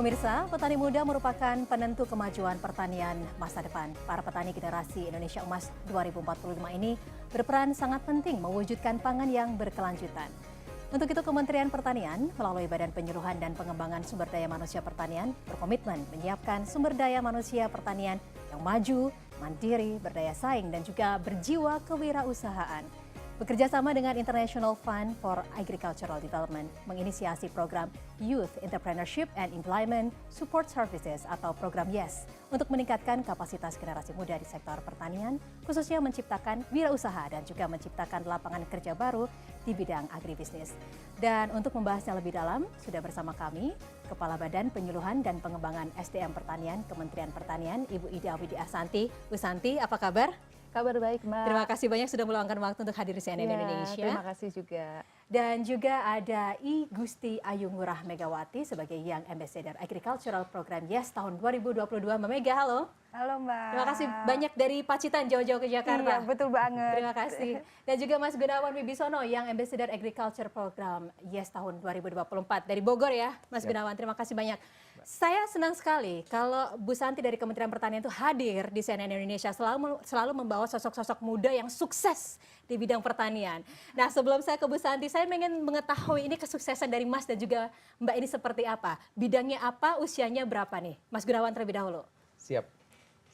Pemirsa, petani muda merupakan penentu kemajuan pertanian masa depan. Para petani generasi Indonesia Emas 2045 ini berperan sangat penting mewujudkan pangan yang berkelanjutan. Untuk itu Kementerian Pertanian melalui Badan Penyuluhan dan Pengembangan Sumber Daya Manusia Pertanian berkomitmen menyiapkan sumber daya manusia pertanian yang maju, mandiri, berdaya saing dan juga berjiwa kewirausahaan. Bekerja sama dengan International Fund for Agricultural Development menginisiasi program Youth Entrepreneurship and Employment Support Services atau program YES untuk meningkatkan kapasitas generasi muda di sektor pertanian, khususnya menciptakan wirausaha dan juga menciptakan lapangan kerja baru di bidang agribisnis. Dan untuk membahasnya lebih dalam, sudah bersama kami Kepala Badan Penyuluhan dan Pengembangan SDM Pertanian Kementerian Pertanian, Ibu Ida Widiah Santi. Bu Santi, apa kabar? Kabar baik, Mbak. Terima kasih banyak sudah meluangkan waktu untuk hadir di CNN Indonesia. Terima kasih juga. Dan juga ada I Gusti Ayu Ngurah Megawati sebagai Young Ambassador Agricultural Program YES tahun 2022. Mbak Mega, halo. Halo Mbak. Terima kasih banyak dari Pacitan jauh-jauh ke Jakarta. Iya, betul banget. Terima kasih. Dan juga Mas Gunawan Wibisono yang Ambassador Agriculture Program YES tahun 2024 dari Bogor ya, Mas Gunawan. Terima kasih banyak. Saya senang sekali kalau Bu Santi dari Kementerian Pertanian itu hadir di CNN Indonesia selalu membawa sosok-sosok muda yang sukses di bidang pertanian. Nah, sebelum saya ke Bu Santi, saya ingin mengetahui ini kesuksesan dari Mas dan juga Mbak ini seperti apa? Bidangnya apa, usianya berapa nih? Mas Gunawan terlebih dahulu. Siap.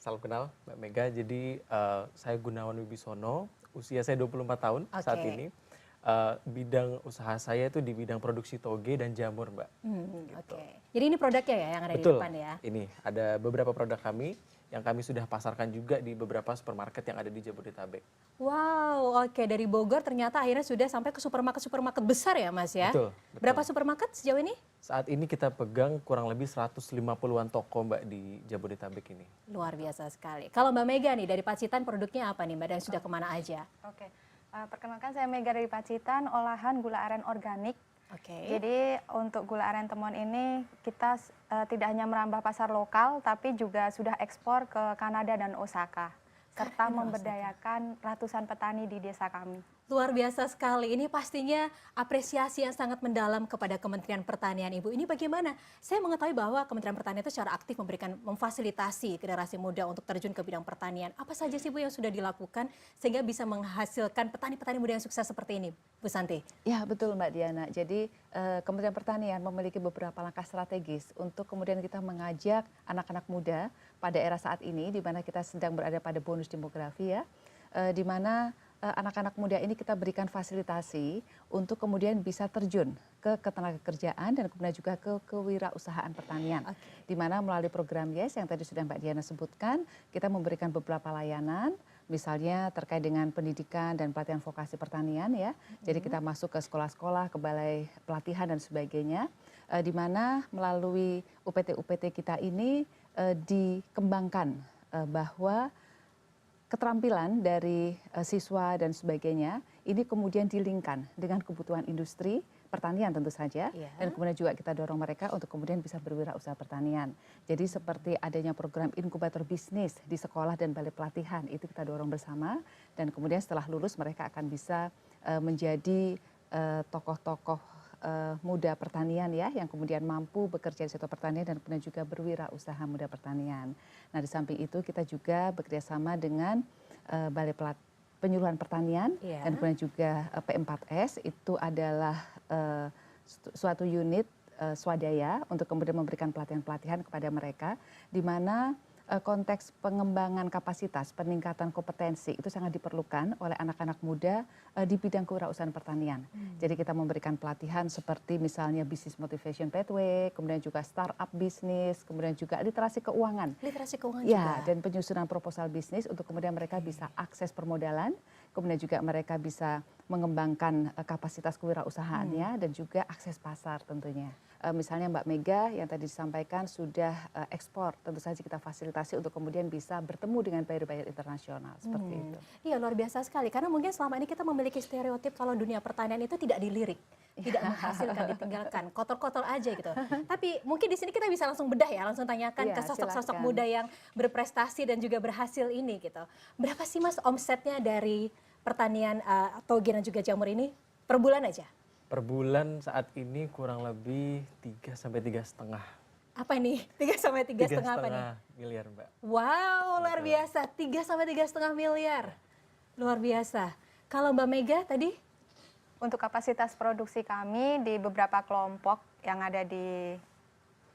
Salam kenal Mbak Mega. Jadi saya Gunawan Wibisono, usia saya 24 tahun saat ini. Bidang usaha saya itu di bidang produksi toge dan jamur, Mbak. Gitu. Jadi ini produknya ya yang ada Betul, di depan ya? Ini ada beberapa produk kami yang kami sudah pasarkan juga di beberapa supermarket yang ada di Jabodetabek. Wow, oke. Dari Bogor ternyata akhirnya sudah sampai ke supermarket besar ya Mas ya? Betul. Berapa supermarket sejauh ini? Saat ini kita pegang kurang lebih 150-an toko, Mbak, di Jabodetabek ini. Luar biasa sekali. Kalau Mbak Mega nih dari Pacitan produknya apa nih Mbak dan sudah kemana aja? Oke. Perkenalkan saya Mega dari Pacitan, olahan gula aren organik. Oke. Jadi untuk gula aren Temon ini kita tidak hanya merambah pasar lokal, tapi juga sudah ekspor ke Kanada dan Osaka, serta memberdayakan ratusan petani di desa kami. Luar biasa sekali. Ini pastinya apresiasi yang sangat mendalam kepada Kementerian Pertanian, Ibu. Ini bagaimana? Saya mengetahui bahwa Kementerian Pertanian itu secara aktif memfasilitasi generasi muda untuk terjun ke bidang pertanian. Apa saja sih Bu yang sudah dilakukan sehingga bisa menghasilkan petani-petani muda yang sukses seperti ini, Bu Santi? Ya betul Mbak Diana. Jadi Kementerian Pertanian memiliki beberapa langkah strategis untuk kemudian kita mengajak anak-anak muda pada era saat ini, di mana kita sedang berada pada bonus demografi ya, di mana anak-anak muda ini kita berikan fasilitasi untuk kemudian bisa terjun ke ketenagakerjaan dan kemudian juga ke kewirausahaan pertanian. Di mana melalui program YES yang tadi sudah Mbak Diana sebutkan, kita memberikan beberapa layanan, misalnya terkait dengan pendidikan dan pelatihan vokasi pertanian ya. Jadi kita masuk ke sekolah-sekolah, ke balai pelatihan dan sebagainya, di mana melalui UPT-UPT kita ini dikembangkan bahwa keterampilan dari siswa dan sebagainya ini kemudian dilingkan dengan kebutuhan industri pertanian tentu saja, dan kemudian juga kita dorong mereka untuk kemudian bisa berwirausaha pertanian. Jadi seperti adanya program inkubator bisnis di sekolah dan balai pelatihan itu kita dorong bersama, dan kemudian setelah lulus mereka akan bisa menjadi tokoh-tokoh muda pertanian ya, yang kemudian mampu bekerja di sektor pertanian dan kemudian juga berwirausaha muda pertanian. Nah di samping itu kita juga bekerjasama dengan Balai Penyuluhan Pertanian dan kemudian juga P4S, itu adalah suatu unit swadaya untuk kemudian memberikan pelatihan-pelatihan kepada mereka, di mana konteks pengembangan kapasitas, peningkatan kompetensi itu sangat diperlukan oleh anak-anak muda di bidang kewirausahaan pertanian. Jadi kita memberikan pelatihan seperti misalnya Business Motivation Pathway, kemudian juga startup bisnis, kemudian juga literasi keuangan. Literasi keuangan ya, juga. dan penyusunan proposal bisnis untuk kemudian mereka bisa akses permodalan, kemudian juga mereka bisa mengembangkan kapasitas kewirausahaannya dan juga akses pasar tentunya. Misalnya Mbak Mega yang tadi disampaikan sudah ekspor, tentu saja kita fasilitasi untuk kemudian bisa bertemu dengan buyer-buyer internasional seperti itu. Iya, luar biasa sekali karena mungkin selama ini kita memiliki stereotip kalau dunia pertanian itu tidak dilirik, tidak menghasilkan, ditinggalkan, kotor-kotor aja gitu. Tapi mungkin di sini kita bisa langsung bedah ya, langsung tanyakan ke sosok-sosok muda yang berprestasi dan juga berhasil ini gitu. Berapa sih Mas omsetnya dari pertanian toge dan juga jamur ini per bulan aja? Per bulan saat ini kurang lebih 3 sampai 3,5. Apa ini? 3 sampai 3,5 apa nih? 3,5 miliar, Mbak. Wow, luar Betul. biasa. 3 sampai 3,5 miliar. Luar biasa. Kalau Mbak Mega tadi? Untuk kapasitas produksi kami di beberapa kelompok yang ada di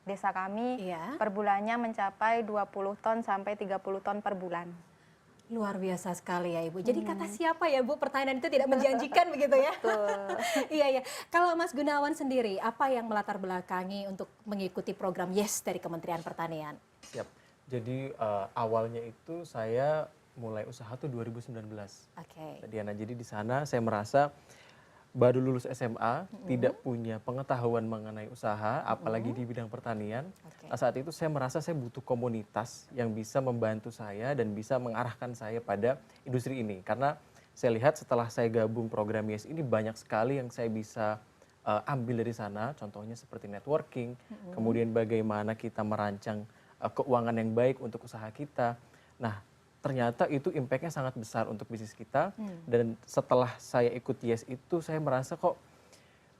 desa kami, Iya. per bulannya mencapai 20 ton sampai 30 ton per bulan. Luar biasa sekali ya Ibu. Jadi kata siapa ya Bu, pertanian itu tidak menjanjikan begitu ya? Iya, iya. Kalau Mas Gunawan sendiri, apa yang melatar belakangi untuk mengikuti program YES dari Kementerian Pertanian? Siap. Jadi awalnya itu saya mulai usaha tuh 2019. Oke. Mbak Diana, jadi di sana saya merasa baru lulus SMA, tidak punya pengetahuan mengenai usaha, apalagi di bidang pertanian. Oke. Nah, saat itu saya merasa saya butuh komunitas yang bisa membantu saya dan bisa mengarahkan saya pada industri ini. Karena saya lihat setelah saya gabung program YES ini banyak sekali yang saya bisa ambil dari sana, contohnya seperti networking, kemudian bagaimana kita merancang keuangan yang baik untuk usaha kita. Nah, ternyata itu impact-nya sangat besar untuk bisnis kita. Dan setelah saya ikut YES itu saya merasa kok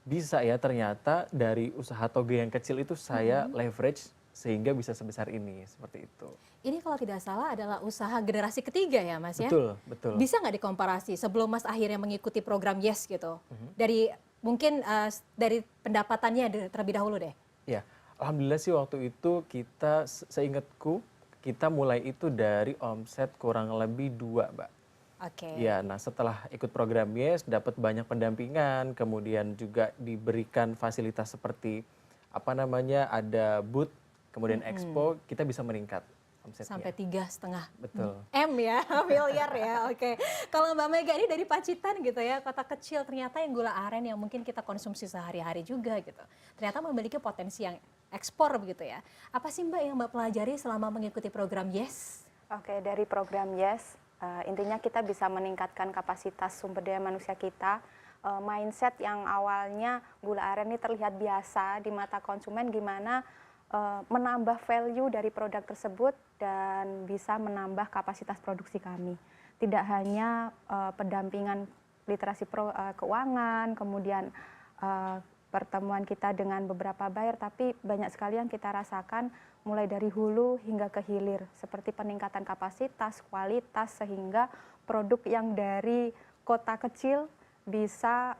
bisa ya ternyata dari usaha toge yang kecil itu saya leverage sehingga bisa sebesar ini, seperti itu. Ini kalau tidak salah adalah usaha generasi ketiga ya Mas ya? Betul, betul. Bisa nggak dikomparasi sebelum Mas akhirnya mengikuti program YES gitu? Dari mungkin dari pendapatannya terlebih dahulu deh. Ya, alhamdulillah sih waktu itu kita, seingatku, kita mulai itu dari omset kurang lebih 2, Mbak. Oke. Ya, nah setelah ikut program YES dapat banyak pendampingan, kemudian juga diberikan fasilitas seperti apa namanya ada booth, kemudian expo, kita bisa meningkat omsetnya. Sampai 3,5 Betul. M ya, miliar ya. Oke. Kalau Mbak Mega ini dari Pacitan gitu ya, kota kecil, ternyata yang gula aren yang mungkin kita konsumsi sehari-hari juga gitu. Ternyata memiliki potensi yang ekspor begitu ya. Apa sih Mbak yang Mbak pelajari selama mengikuti program YES? Oke, dari program YES, intinya kita bisa meningkatkan kapasitas sumber daya manusia kita. Mindset yang awalnya gula aren ini terlihat biasa di mata konsumen, gimana menambah value dari produk tersebut dan bisa menambah kapasitas produksi kami. Tidak hanya pendampingan literasi keuangan, kemudian pertemuan kita dengan beberapa buyer, tapi banyak sekali yang kita rasakan mulai dari hulu hingga ke hilir, seperti peningkatan kapasitas, kualitas, sehingga produk yang dari kota kecil bisa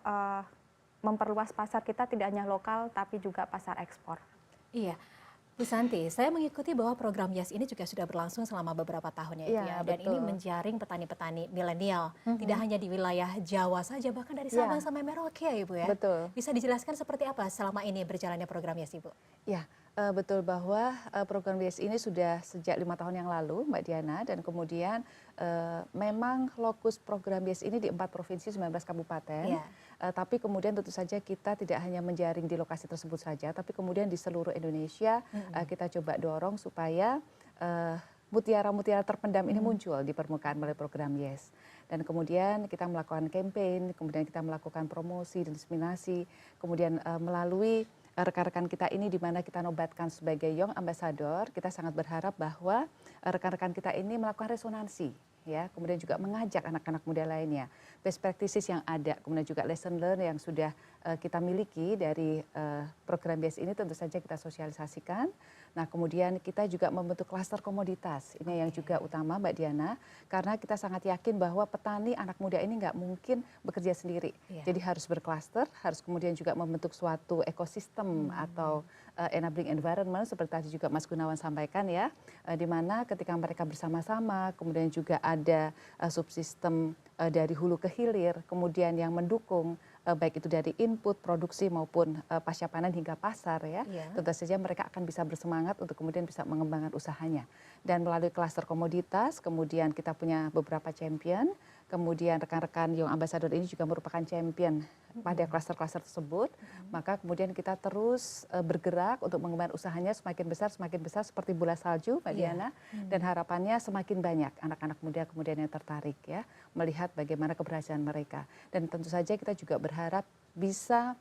memperluas pasar kita, tidak hanya lokal tapi juga pasar ekspor. Iya. Bu Santi, saya mengikuti bahwa program YES ini juga sudah berlangsung selama beberapa tahun ya Ibu ya. Dan ini menjaring petani-petani milenial, tidak hanya di wilayah Jawa saja, bahkan dari Sabang sampai Merauke ya Ibu ya. Betul. Bisa dijelaskan seperti apa selama ini berjalannya program YES Ibu? Ya, betul bahwa program YES ini sudah sejak 5 tahun yang lalu, Mbak Diana, dan kemudian memang lokus program YES ini di 4 provinsi, 19 kabupaten. Ya. Tapi kemudian tentu saja kita tidak hanya menjaring di lokasi tersebut saja, tapi kemudian di seluruh Indonesia kita coba dorong supaya mutiara-mutiara terpendam ini muncul di permukaan melalui program YES. Dan kemudian kita melakukan campaign, kemudian kita melakukan promosi dan diseminasi, kemudian melalui rekan-rekan kita ini di mana kita nobatkan sebagai Young Ambassador, kita sangat berharap bahwa rekan-rekan kita ini melakukan resonansi, ya, kemudian juga mengajak anak-anak muda lainnya, best practices yang ada, kemudian juga lesson learn yang sudah kita miliki dari program YES ini tentu saja kita sosialisasikan. Nah, kemudian kita juga membentuk klaster komoditas, ini yang juga utama Mbak Diana, karena kita sangat yakin bahwa petani anak muda ini nggak mungkin bekerja sendiri. Jadi harus berklaster, harus kemudian juga membentuk suatu ekosistem atau enabling environment seperti tadi juga Mas Gunawan sampaikan ya, di mana ketika mereka bersama-sama, kemudian juga ada subsistem dari hulu ke hilir, kemudian yang mendukung baik itu dari input produksi maupun pasca panen hingga pasar ya, tentu saja mereka akan bisa bersemangat untuk kemudian bisa mengembangkan usahanya. Dan melalui klaster komoditas, kemudian kita punya beberapa champion, kemudian rekan-rekan Young Ambassador ini juga merupakan champion pada klaster-klaster tersebut, maka kemudian kita terus bergerak untuk mengembangkan usahanya semakin besar seperti bola salju Mbak Diana, dan harapannya semakin banyak anak-anak muda kemudian yang tertarik ya, melihat bagaimana keberhasilan mereka. Dan tentu saja kita juga berharap bisa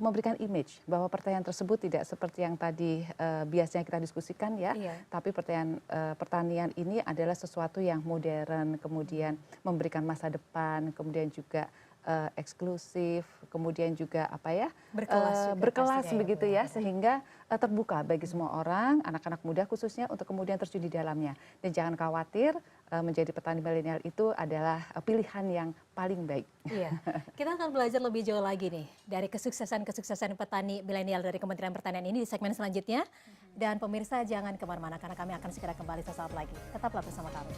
memberikan image bahwa pertanian tersebut tidak seperti yang tadi biasanya kita diskusikan ya, tapi pertanian ini adalah sesuatu yang modern, kemudian memberikan masa depan, kemudian juga eksklusif, kemudian juga apa ya, Berkelas juga berkelas pastinya ya, begitu Bu, ya, sehingga terbuka bagi semua orang, anak-anak muda khususnya untuk kemudian terjun di dalamnya. Dan jangan khawatir, menjadi petani milenial itu adalah pilihan yang paling baik. Iya, kita akan belajar lebih jauh lagi nih dari kesuksesan-kesuksesan petani milenial dari Kementerian Pertanian ini di segmen selanjutnya. Dan pemirsa jangan kemana-mana karena kami akan segera kembali sesaat lagi. Tetaplah bersama kami.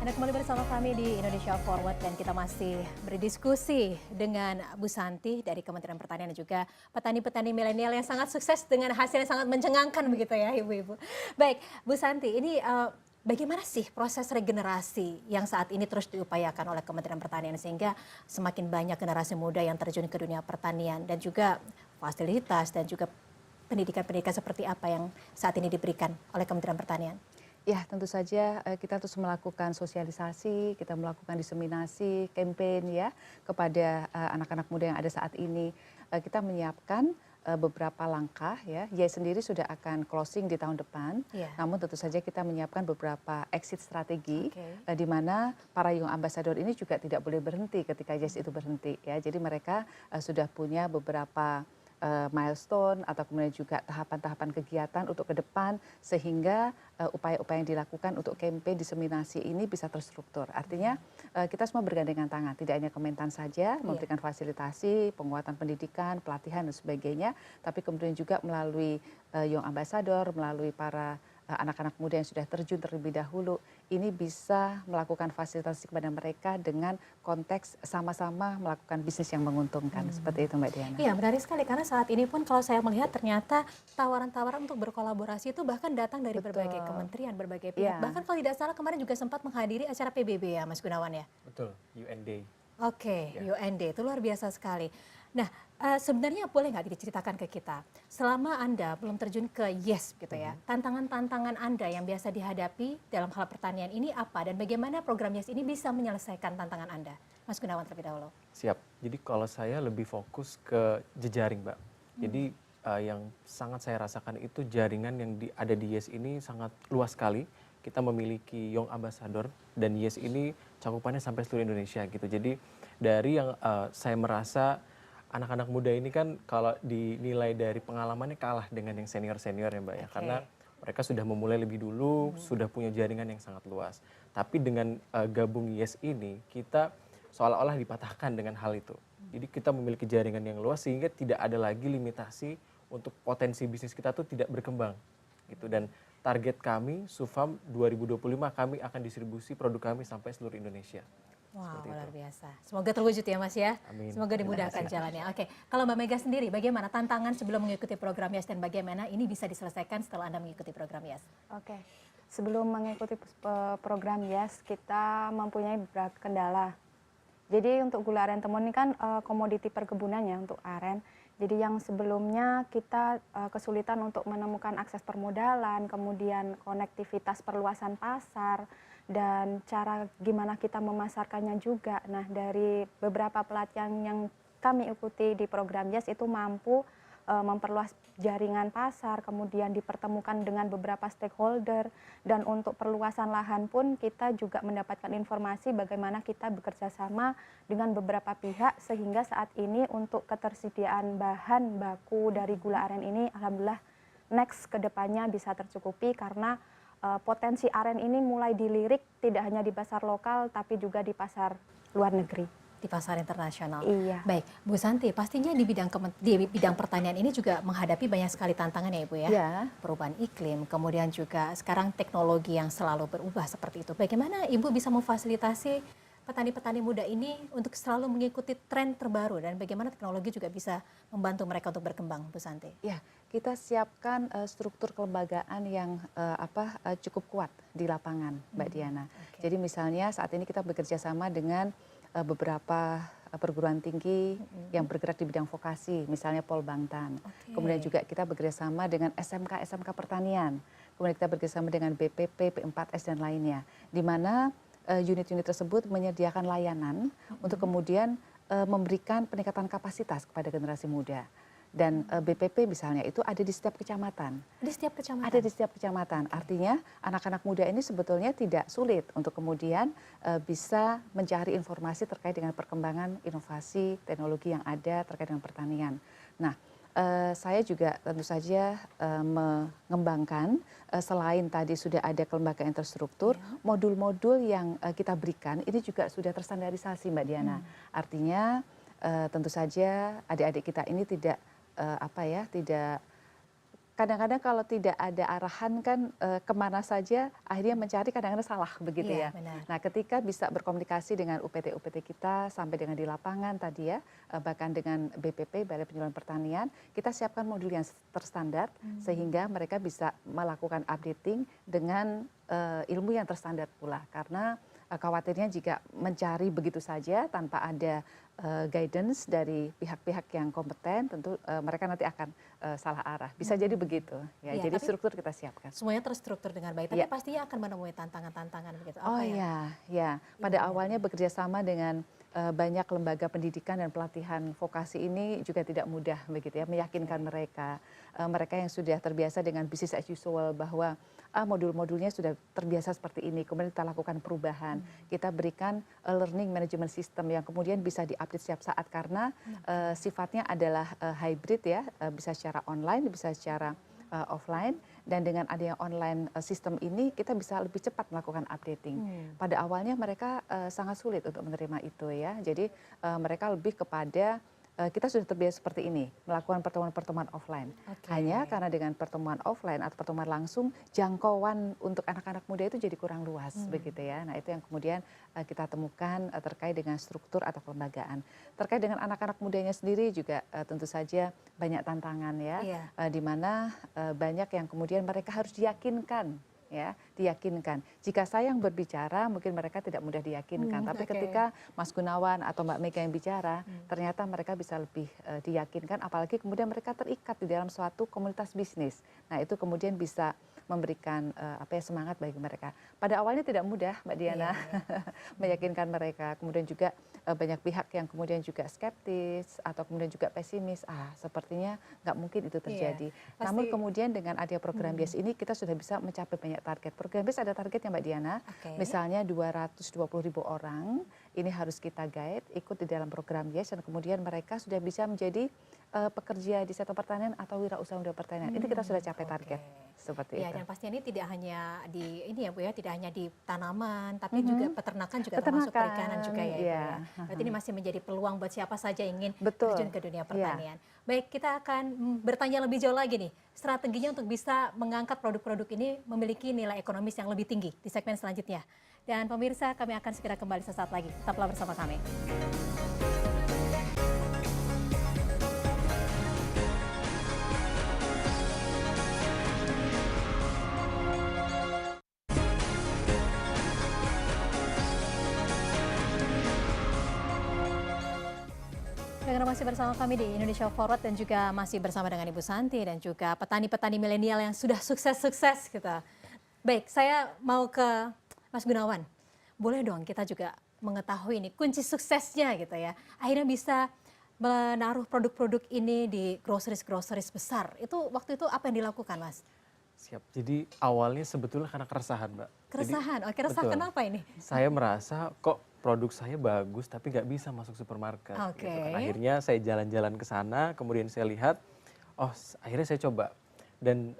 Anda kembali bersama kami di Indonesia Forward dan kita masih berdiskusi dengan Bu Santi dari Kementerian Pertanian dan juga petani-petani milenial yang sangat sukses dengan hasil yang sangat mencengangkan begitu ya Ibu-Ibu. Baik, Bu Santi, ini bagaimana sih proses regenerasi yang saat ini terus diupayakan oleh Kementerian Pertanian sehingga semakin banyak generasi muda yang terjun ke dunia pertanian dan juga fasilitas dan juga pendidikan-pendidikan seperti apa yang saat ini diberikan oleh Kementerian Pertanian? Ya, tentu saja kita terus melakukan sosialisasi, kita melakukan diseminasi, campaign ya kepada anak-anak muda yang ada saat ini. Kita menyiapkan beberapa langkah ya. YES sendiri sudah akan closing di tahun depan. Iya. Namun tentu saja kita menyiapkan beberapa exit strategi di mana para young ambassador ini juga tidak boleh berhenti ketika YES itu berhenti ya. Jadi mereka sudah punya beberapa milestone atau kemudian juga tahapan-tahapan kegiatan untuk ke depan sehingga upaya-upaya yang dilakukan untuk campaign diseminasi ini bisa terstruktur. Artinya kita semua bergandengan tangan, tidak hanya Kementan saja memberikan fasilitasi, penguatan pendidikan, pelatihan dan sebagainya, tapi kemudian juga melalui Young Ambassador, melalui para anak-anak muda yang sudah terjun terlebih dahulu, ini bisa melakukan fasilitasi kepada mereka dengan konteks sama-sama melakukan bisnis yang menguntungkan. Seperti itu Mbak Diana. Iya, menarik sekali karena saat ini pun kalau saya melihat ternyata tawaran-tawaran untuk berkolaborasi itu bahkan datang dari berbagai kementerian, berbagai pihak. Bahkan kalau tidak salah kemarin juga sempat menghadiri acara PBB ya Mas Gunawan ya? Betul, UND. Oke, UND itu luar biasa sekali. Nah, sebenarnya boleh nggak diceritakan ke kita, selama Anda belum terjun ke YES gitu ya, tantangan-tantangan Anda yang biasa dihadapi dalam hal pertanian ini apa dan bagaimana program YES ini bisa menyelesaikan tantangan Anda? Mas Gunawan terlebih dahulu. Siap, jadi kalau saya lebih fokus ke jejaring Mbak. Jadi yang sangat saya rasakan itu jaringan yang ada di YES ini sangat luas sekali. Kita memiliki Young Ambassador dan YES ini cakupannya sampai seluruh Indonesia gitu. Jadi dari yang saya merasa anak-anak muda ini kan kalau dinilai dari pengalamannya kalah dengan yang senior-senior ya Mbak ya. Karena mereka sudah memulai lebih dulu, sudah punya jaringan yang sangat luas. Tapi dengan gabung YES ini, kita seolah-olah dipatahkan dengan hal itu. Jadi kita memiliki jaringan yang luas sehingga tidak ada lagi limitasi untuk potensi bisnis kita tuh tidak berkembang. Gitu. Dan target kami, Sufam 2025 kami akan distribusi produk kami sampai seluruh Indonesia. Wow, luar biasa. Semoga terwujud ya Mas ya. Amin. Semoga dimudahkan jalannya. Oke, kalau Mbak Mega sendiri bagaimana tantangan sebelum mengikuti program YES dan bagaimana ini bisa diselesaikan setelah Anda mengikuti program YES? Oke, sebelum mengikuti program YES kita mempunyai beberapa kendala. Jadi untuk gula aren temon ini kan komoditi perkebunan ya untuk aren. Jadi yang sebelumnya kita kesulitan untuk menemukan akses permodalan, kemudian konektivitas perluasan pasar, dan cara gimana kita memasarkannya juga. Nah, dari beberapa pelatihan yang kami ikuti di program YES itu mampu memperluas jaringan pasar, kemudian dipertemukan dengan beberapa stakeholder, dan untuk perluasan lahan pun kita juga mendapatkan informasi bagaimana kita bekerja sama dengan beberapa pihak sehingga saat ini untuk ketersediaan bahan baku dari gula aren ini alhamdulillah next ke depannya bisa tercukupi karena potensi aren ini mulai dilirik tidak hanya di pasar lokal tapi juga di pasar luar negeri. Di pasar internasional. Iya. Baik, Bu Santi, pastinya di bidang pertanian ini juga menghadapi banyak sekali tantangan ya Ibu ya. Ya. Perubahan iklim, kemudian juga sekarang teknologi yang selalu berubah seperti itu. Bagaimana Ibu bisa memfasilitasi petani-petani muda ini untuk selalu mengikuti tren terbaru dan bagaimana teknologi juga bisa membantu mereka untuk berkembang, Bu Santi? Ya, kita siapkan struktur kelembagaan yang cukup kuat di lapangan, Mbak Diana. Jadi misalnya saat ini kita bekerja sama dengan beberapa perguruan tinggi yang bergerak di bidang vokasi, misalnya Polbangtan. Kemudian juga kita bekerjasama dengan SMK pertanian. Kemudian kita bekerjasama dengan BPP, P4S dan lainnya. Di mana unit-unit tersebut menyediakan layanan untuk kemudian memberikan peningkatan kapasitas kepada generasi muda. Dan BPP misalnya itu ada di setiap kecamatan. Di setiap kecamatan? Ada di setiap kecamatan. Artinya anak-anak muda ini sebetulnya tidak sulit untuk kemudian bisa mencari informasi terkait dengan perkembangan inovasi teknologi yang ada terkait dengan pertanian. Nah, saya juga tentu saja mengembangkan selain tadi sudah ada kelembagaan terstruktur, modul-modul yang kita berikan ini juga sudah terstandarisasi Mbak Diana. Artinya tentu saja adik-adik kita ini tidak tidak kadang-kadang kalau tidak ada arahan kan kemana saja akhirnya mencari kadang-kadang salah begitu ya. Benar. Nah ketika bisa berkomunikasi dengan UPT-UPT kita sampai dengan di lapangan tadi ya, bahkan dengan BPP, Balai Penjualan Pertanian, kita siapkan modul yang terstandar sehingga mereka bisa melakukan updating dengan ilmu yang terstandar pula. Karena khawatirnya jika mencari begitu saja tanpa ada guidance dari pihak-pihak yang kompeten, tentu mereka nanti akan salah arah. Bisa jadi begitu. Ya, jadi struktur kita siapkan. Semuanya terstruktur dengan baik, tapi pastinya akan menemui tantangan-tantangan begitu. Ya. Pada awalnya bekerja sama dengan banyak lembaga pendidikan dan pelatihan vokasi ini juga tidak mudah begitu ya, meyakinkan mereka yang sudah terbiasa dengan business as usual bahwa modul-modulnya sudah terbiasa seperti ini, kemudian kita lakukan perubahan, kita berikan learning management system yang kemudian bisa diupdate setiap saat karena sifatnya adalah hybrid ya, bisa secara online, bisa secara offline, dan dengan adanya online sistem ini kita bisa lebih cepat melakukan updating. Pada awalnya mereka sangat sulit untuk menerima itu ya, jadi mereka lebih kepada kita sudah terbiasa seperti ini, melakukan pertemuan-pertemuan offline. Hanya karena dengan pertemuan offline atau pertemuan langsung, jangkauan untuk anak-anak muda itu jadi kurang luas begitu ya. Nah itu yang kemudian kita temukan terkait dengan struktur atau kelembagaan. Terkait dengan anak-anak mudanya sendiri juga tentu saja banyak tantangan ya, di mana banyak yang kemudian mereka harus diyakinkan. Ya, diyakinkan. Jika saya yang berbicara, mungkin mereka tidak mudah diyakinkan. Tapi ketika Mas Gunawan atau Mbak Mega yang bicara, ternyata mereka bisa lebih diyakinkan. Apalagi kemudian mereka terikat di dalam suatu komunitas bisnis. Nah, itu kemudian bisa memberikan semangat bagi mereka. Pada awalnya tidak mudah, Mbak Diana, meyakinkan mereka. Kemudian juga banyak pihak yang kemudian juga skeptis atau kemudian juga pesimis. Sepertinya nggak mungkin itu terjadi. Namun kemudian dengan adanya program BIAS ini kita sudah bisa mencapai banyak target. Program BIAS ada targetnya Mbak Diana. Misalnya 220.000 orang ini harus kita guide ikut di dalam program BIAS dan kemudian mereka sudah bisa menjadi pekerja di sektor pertanian atau wirausaha muda pertanian. Ini kita sudah capai target seperti itu. Dan pastinya ini tidak hanya di ini ya Bu ya, tidak hanya di tanaman, tapi juga peternakan juga termasuk perikanan juga ya Bu ya. Berarti ini masih menjadi peluang buat siapa saja yang ingin terjun ke dunia pertanian. Baik, kita akan bertanya lebih jauh lagi nih, strateginya untuk bisa mengangkat produk-produk ini memiliki nilai ekonomis yang lebih tinggi di segmen selanjutnya. Dan pemirsa, kami akan segera kembali sesaat lagi. Tetaplah bersama kami. Dengan masih bersama kami di Indonesia Forward dan juga masih bersama dengan Ibu Santi dan juga petani-petani milenial yang sudah sukses-sukses gitu. Baik, saya mau ke Mas Gunawan. Boleh dong kita juga mengetahui ini kunci suksesnya gitu ya. Akhirnya bisa menaruh produk-produk ini di groceries besar. Itu waktu itu apa yang dilakukan, Mas? Siap. Jadi awalnya sebetulnya karena keresahan, Mbak. Keresahan? Keresahan kenapa ini? Saya merasa kok produk saya bagus tapi nggak bisa masuk supermarket. Gitu kan. Akhirnya saya jalan-jalan ke sana, kemudian saya lihat, akhirnya saya coba. Dan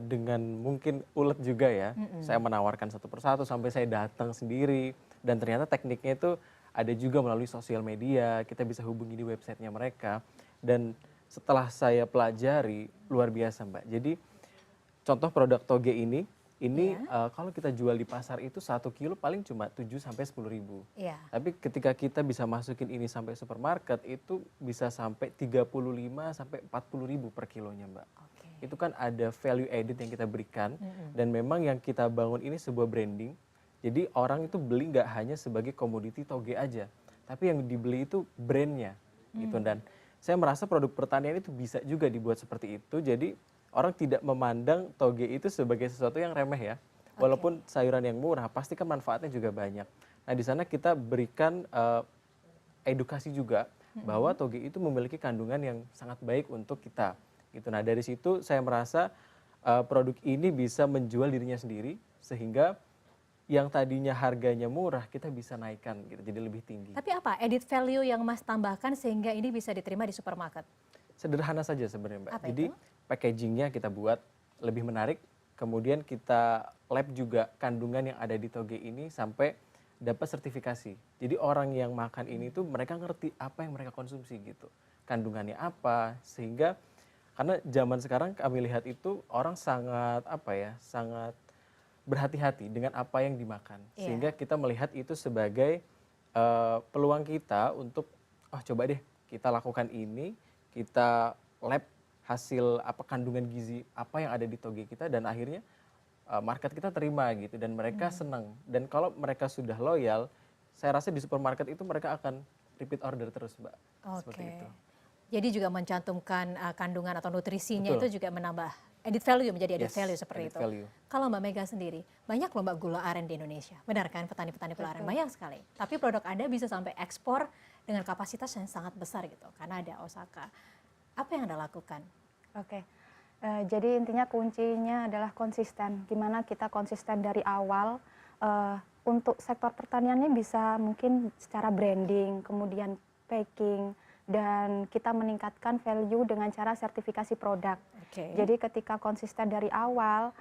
dengan mungkin ulet juga ya, saya menawarkan satu persatu sampai saya datang sendiri. Dan ternyata tekniknya itu ada juga melalui sosial media, kita bisa hubungi di websitenya mereka. Dan setelah saya pelajari, luar biasa Mbak. Jadi contoh produk toge ini kalau kita jual di pasar itu 1 kilo paling cuma 7 sampai 10 ribu. Tapi ketika kita bisa masukin ini sampai supermarket itu bisa sampai 35 sampai 40 ribu per kilonya Mbak. Itu kan ada value added yang kita berikan dan memang yang kita bangun ini sebuah branding. Jadi orang itu beli nggak hanya sebagai komoditi toge aja, tapi yang dibeli itu brandnya gitu. Dan saya merasa produk pertanian itu bisa juga dibuat seperti itu. Jadi orang tidak memandang toge itu sebagai sesuatu yang remeh ya. Walaupun sayuran yang murah, pasti kan manfaatnya juga banyak. Nah di sana kita berikan edukasi juga bahwa toge itu memiliki kandungan yang sangat baik untuk kita. Gitu. Nah dari situ saya merasa produk ini bisa menjual dirinya sendiri sehingga yang tadinya harganya murah kita bisa naikkan gitu, jadi lebih tinggi. Tapi apa added value yang Mas tambahkan sehingga ini bisa diterima di supermarket? Sederhana saja sebenarnya Mbak. Apa Jadi itu? packagingnya kita buat lebih menarik, kemudian kita lab juga kandungan yang ada di toge ini sampai dapat sertifikasi. Jadi orang yang makan ini tuh mereka ngerti apa yang mereka konsumsi gitu. Kandungannya apa, sehingga karena zaman sekarang kami lihat itu orang sangat apa ya, sangat berhati-hati dengan apa yang dimakan. Iya. Sehingga kita melihat itu sebagai peluang kita untuk oh coba deh kita lakukan ini, kita lab hasil apa kandungan gizi apa yang ada di toge kita dan akhirnya market kita terima gitu dan mereka senang. Dan kalau mereka sudah loyal, saya rasa di supermarket itu mereka akan repeat order terus, Mbak. Seperti Oke. itu. Jadi juga mencantumkan kandungan atau nutrisinya Betul. itu juga menambah added value, menjadi added Yes, value seperti added itu. value. Kalau Mbak Mega sendiri, banyak loh Mbak gula aren di Indonesia. Benar kan petani-petani gula aren? Banyak sekali. Tapi produk Anda bisa sampai ekspor dengan kapasitas yang sangat besar gitu. Karena ada Osaka. Apa yang Anda lakukan? Oke. Jadi intinya kuncinya adalah konsisten. Gimana kita konsisten dari awal untuk sektor pertaniannya bisa mungkin secara branding, kemudian packing, dan kita meningkatkan value dengan cara sertifikasi produk. Oke. Jadi ketika konsisten dari awal,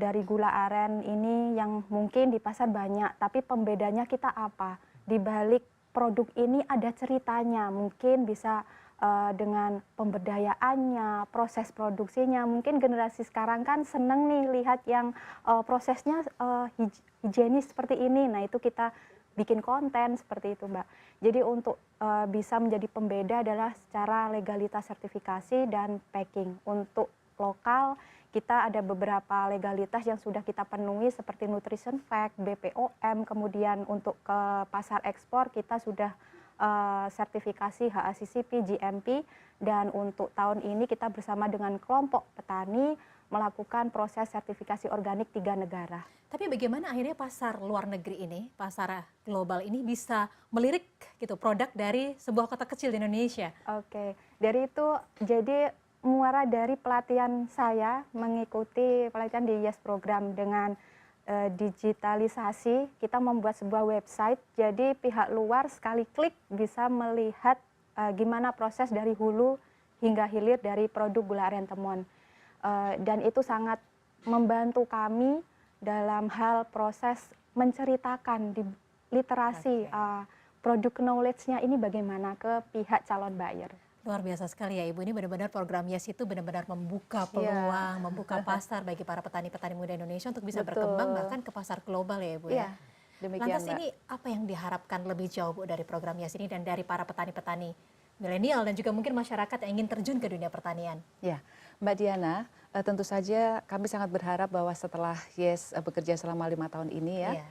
dari gula aren ini yang mungkin di pasar banyak, tapi pembedanya kita apa? Di balik produk ini ada ceritanya, mungkin bisa dengan pemberdayaannya, proses produksinya. Mungkin generasi sekarang kan seneng nih lihat yang prosesnya higienis seperti ini. Nah itu kita bikin konten seperti itu Mbak. Jadi untuk bisa menjadi pembeda adalah secara legalitas sertifikasi dan packing. Untuk lokal kita ada beberapa legalitas yang sudah kita penuhi seperti Nutrition Fact, BPOM, kemudian untuk ke pasar ekspor kita sudah sertifikasi HACCP, GMP, dan untuk tahun ini kita bersama dengan kelompok petani melakukan proses sertifikasi organik 3 negara. Tapi bagaimana akhirnya pasar luar negeri ini, pasar global ini bisa melirik gitu produk dari sebuah kota kecil di Indonesia? Oke, dari itu jadi muara dari pelatihan saya mengikuti pelatihan di YES program dengan digitalisasi. Kita membuat sebuah website, jadi pihak luar sekali klik bisa melihat gimana proses dari hulu hingga hilir dari produk gula aren Temon. Dan itu sangat membantu kami dalam hal proses menceritakan di literasi produk knowledge-nya ini bagaimana ke pihak calon buyer. Luar biasa sekali ya Ibu, ini benar-benar program YES itu benar-benar membuka peluang, membuka pasar bagi para petani-petani muda Indonesia untuk bisa berkembang bahkan ke pasar global ya Ibu ya. Demikian, Lantas Mbak. ini apa yang diharapkan lebih jauh Bu dari program YES ini dan dari para petani-petani milenial dan juga mungkin masyarakat yang ingin terjun ke dunia pertanian? Ya, Mbak Diana, tentu saja kami sangat berharap bahwa setelah YES bekerja selama 5 tahun ini ya, Iya.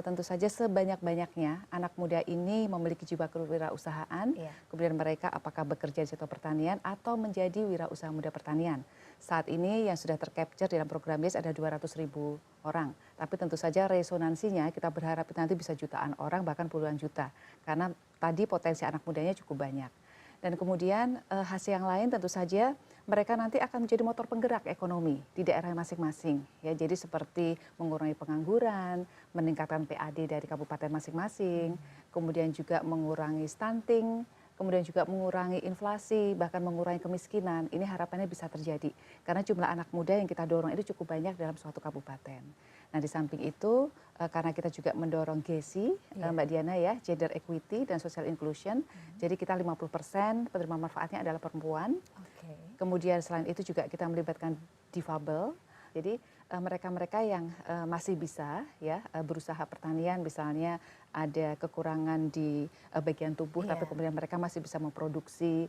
tentu saja sebanyak-banyaknya anak muda ini memiliki jiwa kewirausahaan, Iya. kemudian mereka apakah bekerja di sektor pertanian atau menjadi wirausaha muda pertanian. Saat ini yang sudah tercapture dalam program YES ada 200.000 orang, tapi tentu saja resonansinya kita berharap nanti bisa jutaan orang bahkan puluhan juta, karena tadi potensi anak mudanya cukup banyak. Dan kemudian hasil yang lain tentu saja mereka nanti akan menjadi motor penggerak ekonomi di daerah masing-masing. Ya, jadi seperti mengurangi pengangguran, meningkatkan PAD dari kabupaten masing-masing, kemudian juga mengurangi stunting, kemudian juga mengurangi inflasi, bahkan mengurangi kemiskinan. Ini harapannya bisa terjadi karena jumlah anak muda yang kita dorong itu cukup banyak dalam suatu kabupaten. Nah, di samping itu karena kita juga mendorong GESI, Mbak Diana ya, gender equity dan social inclusion. Jadi kita 50% penerima manfaatnya adalah perempuan. Oke. Kemudian selain itu juga kita melibatkan difabel. Jadi mereka-mereka yang masih bisa ya berusaha pertanian, misalnya ada kekurangan di bagian tubuh, tapi kemudian mereka masih bisa memproduksi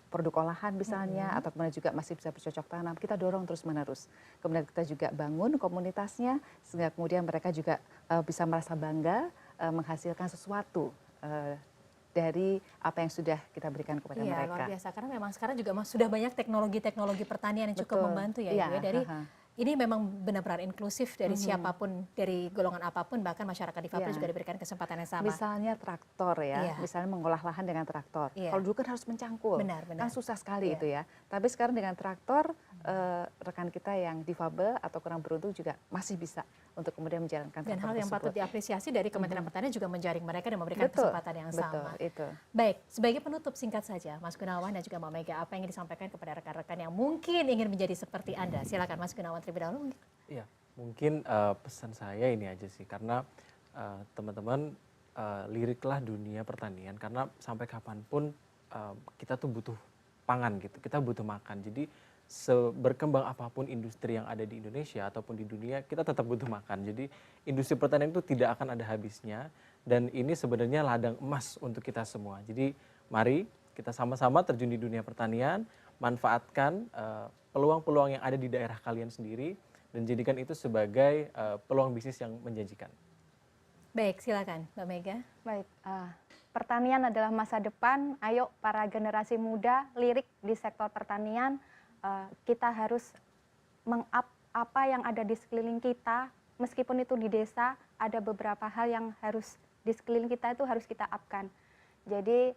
produk olahan misalnya, atau kemudian juga masih bisa bercocok tanam. Kita dorong terus-menerus. Kemudian kita juga bangun komunitasnya, sehingga kemudian mereka juga bisa merasa bangga menghasilkan sesuatu dari apa yang sudah kita berikan kepada mereka. Luar biasa, karena memang sekarang juga sudah banyak teknologi-teknologi pertanian yang cukup membantu ya Ibu ya, dari ini memang benar-benar inklusif dari siapapun, dari golongan apapun, bahkan masyarakat difabel juga diberikan kesempatan yang sama. Misalnya traktor ya, Iya. misalnya mengolah lahan dengan traktor. Iya. Kalau dulu kan harus mencangkul, Benar. kan susah sekali Iya. itu ya. Tapi sekarang dengan traktor, rekan kita yang difabel atau kurang beruntung juga masih bisa untuk kemudian menjalankan Dan traktor hal yang tersebut. patut diapresiasi dari Kementerian Pertanian juga menjaring mereka dan memberikan Betul, kesempatan yang betul, sama. itu. Baik, sebagai penutup singkat saja, Mas Gunawan dan juga Mbak Mega, apa yang ingin disampaikan kepada rekan-rekan yang mungkin ingin menjadi seperti Anda? Silakan Mas Gunawan terlebih dahulu. Iya, mungkin pesan saya ini aja sih, karena teman-teman liriklah dunia pertanian, karena sampai kapanpun kita tuh butuh pangan gitu, kita butuh makan. Jadi seberkembang apapun industri yang ada di Indonesia ataupun di dunia, kita tetap butuh makan. Jadi industri pertanian itu tidak akan ada habisnya, dan ini sebenarnya ladang emas untuk kita semua. Jadi mari kita sama-sama terjun di dunia pertanian, manfaatkan peluang-peluang yang ada di daerah kalian sendiri, dan jadikan itu sebagai peluang bisnis yang menjanjikan. Baik, silakan Mbak Mega. Baik, pertanian adalah masa depan. Ayo para generasi muda lirik di sektor pertanian. Kita harus meng-up apa yang ada di sekeliling kita. Meskipun itu di desa, ada beberapa hal yang harus di sekeliling kita itu harus kita upkan. Jadi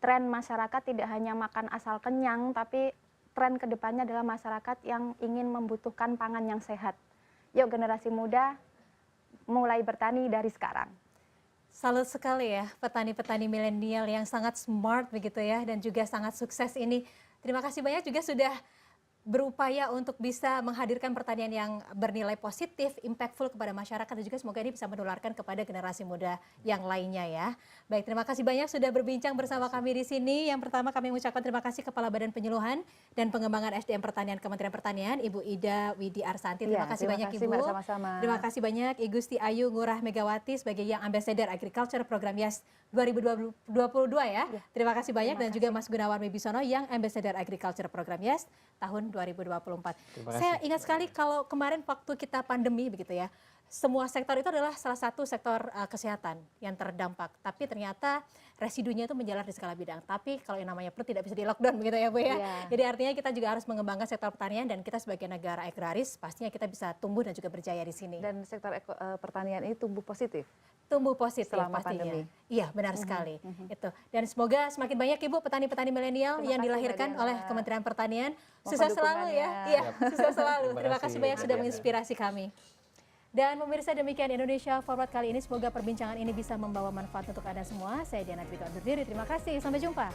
tren masyarakat tidak hanya makan asal kenyang, tapi tren kedepannya adalah masyarakat yang ingin membutuhkan pangan yang sehat. Yuk generasi muda, mulai bertani dari sekarang. Salut sekali ya petani-petani milenial yang sangat smart begitu ya, dan juga sangat sukses ini. Terima kasih banyak juga sudah berupaya untuk bisa menghadirkan pertanian yang bernilai positif, impactful kepada masyarakat, dan juga semoga ini bisa menularkan kepada generasi muda yang lainnya ya. Baik, terima kasih banyak sudah berbincang bersama kami di sini. Yang pertama kami mengucapkan terima kasih Kepala Badan Penyuluhan dan Pengembangan SDM Pertanian Kementerian Pertanian, Ibu Ida Widi Arsanti. Terima kasih banyak Ibu. Mbak, sama-sama. Terima kasih banyak I Gusti Ayu Ngurah Megawati sebagai yang Ambassador Agriculture Program YES 2022 ya. Terima kasih banyak, dan juga Mas Gunawan Wibisono yang Ambassador Agriculture Program YES tahun 2024. Saya ingat sekali kalau kemarin waktu kita pandemi begitu ya, semua sektor itu adalah salah satu sektor kesehatan yang terdampak. Tapi ternyata residunya itu menjalar di segala bidang. Tapi kalau yang namanya perut tidak bisa di lockdown begitu ya Bu ya. Jadi artinya kita juga harus mengembangkan sektor pertanian, dan kita sebagai negara agraris pastinya kita bisa tumbuh dan juga berjaya di sini. Dan sektor pertanian ini tumbuh positif. Tumbuh positif selama pastinya. pandemi. Iya, benar sekali. Itu. Dan semoga semakin banyak Ibu petani-petani milenial yang dilahirkan oleh Kementerian Pertanian. Sukses selalu ya. Iya, sukses selalu. Terima kasih banyak sudah menginspirasi kami. Dan pemirsa, demikian Indonesia Forward kali ini. Semoga perbincangan ini bisa membawa manfaat untuk Anda semua. Saya Diana Twika undur diri. Terima kasih. Sampai jumpa.